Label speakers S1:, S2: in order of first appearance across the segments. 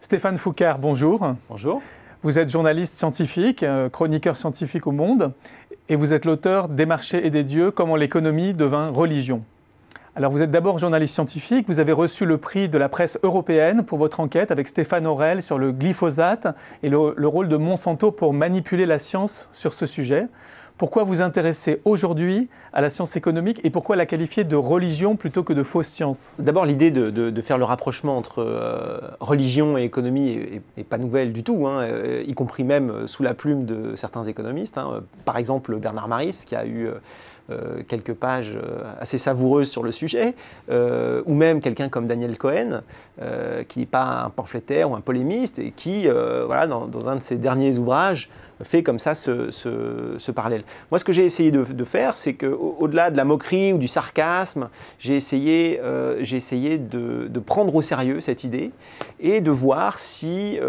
S1: Stéphane Foucart, bonjour.
S2: Bonjour.
S1: Vous êtes journaliste scientifique, chroniqueur scientifique au Monde, et vous êtes l'auteur des marchés et des dieux, comment l'économie devint religion. Alors vous êtes d'abord journaliste scientifique, vous avez reçu le prix de la presse européenne pour votre enquête avec Stéphane Aurel sur le glyphosate et le rôle de Monsanto pour manipuler la science sur ce sujet. Pourquoi vous intéressez aujourd'hui à la science économique et pourquoi la qualifier de religion plutôt que de fausse science?
S2: D'abord, l'idée de faire le rapprochement entre religion et économie n'est pas nouvelle du tout, y compris même sous la plume de certains économistes. Par exemple, Bernard Maris, qui a eu quelques pages assez savoureuses sur le sujet, ou même quelqu'un comme Daniel Cohen, qui n'est pas un pamphlétaire ou un polémiste, et qui, dans un de ses derniers ouvrages, fait comme ça ce parallèle. Moi, ce que j'ai essayé de faire, c'est qu'au-delà de la moquerie ou du sarcasme, j'ai essayé de prendre au sérieux cette idée et de voir si,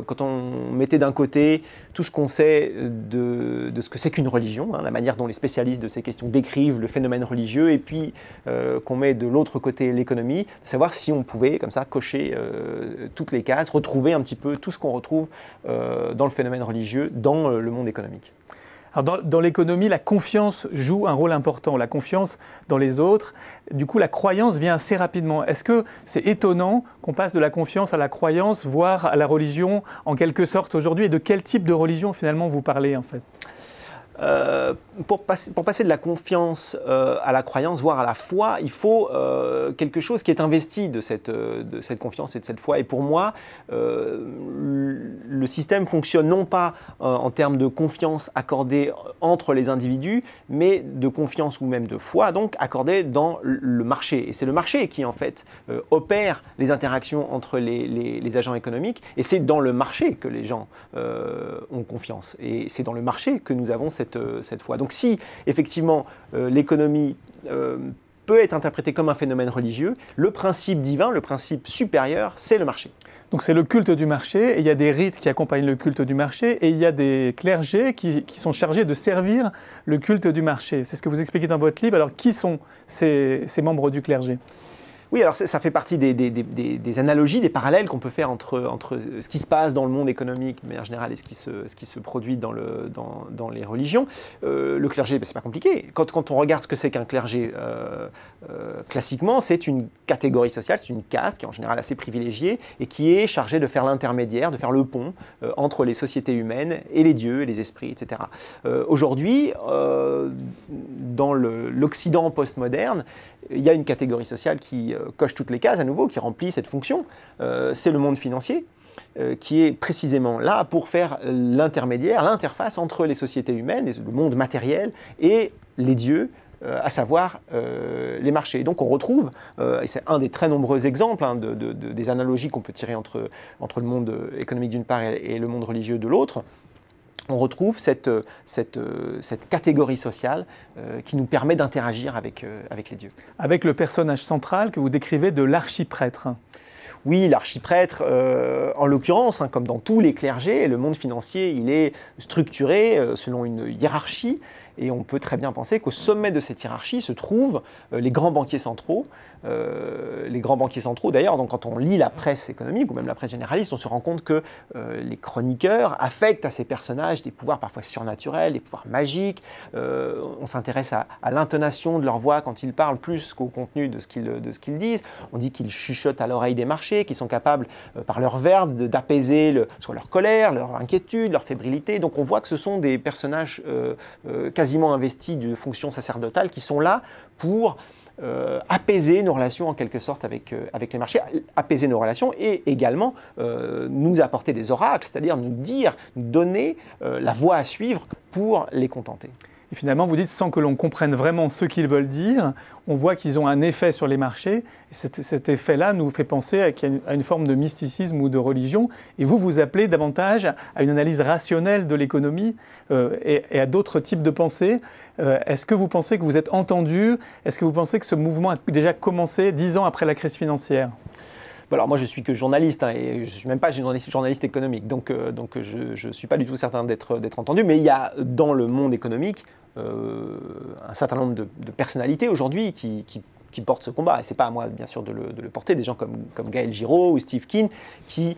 S2: quand on mettait d'un côté tout ce qu'on sait de ce que c'est qu'une religion, la manière dont les spécialistes de ces questions décrivent le phénomène religieux, et puis qu'on met de l'autre côté l'économie, de savoir si on pouvait comme ça cocher toutes les cases, retrouver un petit peu tout ce qu'on retrouve dans le phénomène religieux, dans le monde économique.
S1: Alors dans l'économie, la confiance joue un rôle important, la confiance dans les autres. Du coup, la croyance vient assez rapidement. Est-ce que c'est étonnant qu'on passe de la confiance à la croyance, voire à la religion, en quelque sorte, aujourd'hui? Et de quel type de religion, finalement, vous parlez, en fait?
S2: Pour passer de la confiance à la croyance, voire à la foi, il faut quelque chose qui est investi de cette confiance et de cette foi. Et pour moi, le système fonctionne non pas en termes de confiance accordée entre les individus, mais de confiance ou même de foi, donc accordée dans le marché. Et c'est le marché qui, en fait, opère les interactions entre les agents économiques. Et c'est dans le marché que les gens ont confiance. Et c'est dans le marché que nous avons cette foi. Donc si, effectivement, l'économie peut être interprétée comme un phénomène religieux, le principe divin, le principe supérieur, c'est le marché.
S1: Donc c'est le culte du marché, et il y a des rites qui accompagnent le culte du marché, et il y a des clergés qui sont chargés de servir le culte du marché. C'est ce que vous expliquez dans votre livre. Alors qui sont ces membres du clergé ?
S2: Oui, alors ça fait partie des analogies, des parallèles qu'on peut faire entre ce qui se passe dans le monde économique de manière générale et ce qui se produit dans les religions. Le clergé, c'est pas compliqué. Quand on regarde ce que c'est qu'un clergé, classiquement, c'est une catégorie sociale, c'est une caste qui est en général assez privilégiée et qui est chargée de faire l'intermédiaire, de faire le pont entre les sociétés humaines et les dieux, et les esprits, etc. Aujourd'hui, dans l'Occident postmoderne, il y a une catégorie sociale qui coche toutes les cases à nouveau, qui remplit cette fonction. C'est le monde financier, qui est précisément là pour faire l'intermédiaire, l'interface entre les sociétés humaines, le monde matériel et les dieux, à savoir les marchés. Donc on retrouve, et c'est un des très nombreux exemples des analogies qu'on peut tirer entre le monde économique d'une part et le monde religieux de l'autre, on retrouve cette catégorie sociale qui nous permet d'interagir avec les dieux.
S1: Avec le personnage central que vous décrivez de l'archiprêtre.
S2: Oui, l'archiprêtre, en l'occurrence, comme dans tous les clergés, le monde financier, il est structuré selon une hiérarchie. Et on peut très bien penser qu'au sommet de cette hiérarchie se trouvent les grands banquiers centraux. D'ailleurs, donc, quand on lit la presse économique ou même la presse généraliste, on se rend compte que les chroniqueurs affectent à ces personnages des pouvoirs parfois surnaturels, des pouvoirs magiques. On s'intéresse à l'intonation de leur voix quand ils parlent plus qu'au contenu de ce qu'ils disent. On dit qu'ils chuchotent à l'oreille des marchés, qu'ils sont capables, par leurs verbes, d'apaiser soit leur colère, leur inquiétude, leur fébrilité. Donc on voit que ce sont des personnages quasiment investis de fonctions sacerdotales qui sont là pour apaiser nos relations en quelque sorte avec les marchés, apaiser nos relations et également nous apporter des oracles, c'est-à-dire nous donner la voie à suivre pour les contenter.
S1: Et finalement, vous dites, sans que l'on comprenne vraiment ce qu'ils veulent dire, on voit qu'ils ont un effet sur les marchés. Et cet effet-là nous fait penser à une forme de mysticisme ou de religion. Et vous appelez davantage à une analyse rationnelle de l'économie et à d'autres types de pensées. Est-ce que vous pensez que vous êtes entendu? Est-ce que vous pensez que ce mouvement a déjà commencé 10 ans après la crise financière?
S2: Alors moi je suis que journaliste et je ne suis même pas journaliste économique, donc je ne suis pas du tout certain d'être entendu, mais il y a dans le monde économique un certain nombre de personnalités aujourd'hui qui portent ce combat, et ce n'est pas à moi bien sûr de le porter, des gens comme Gaël Giraud ou Steve Keen qui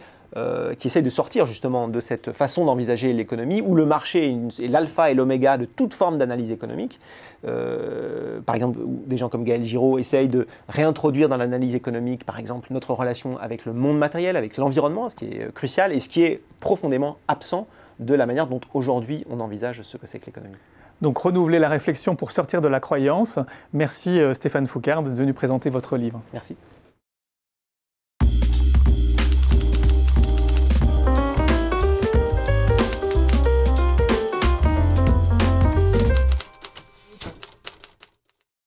S2: qui essayent de sortir justement de cette façon d'envisager l'économie, où le marché est l'alpha et l'oméga de toute forme d'analyse économique. Par exemple, des gens comme Gaël Giraud essayent de réintroduire dans l'analyse économique, par exemple, notre relation avec le monde matériel, avec l'environnement, ce qui est crucial et ce qui est profondément absent de la manière dont aujourd'hui on envisage ce que c'est que l'économie.
S1: Donc renouveler la réflexion pour sortir de la croyance. Merci Stéphane Foucard d'être venu présenter votre livre.
S2: Merci.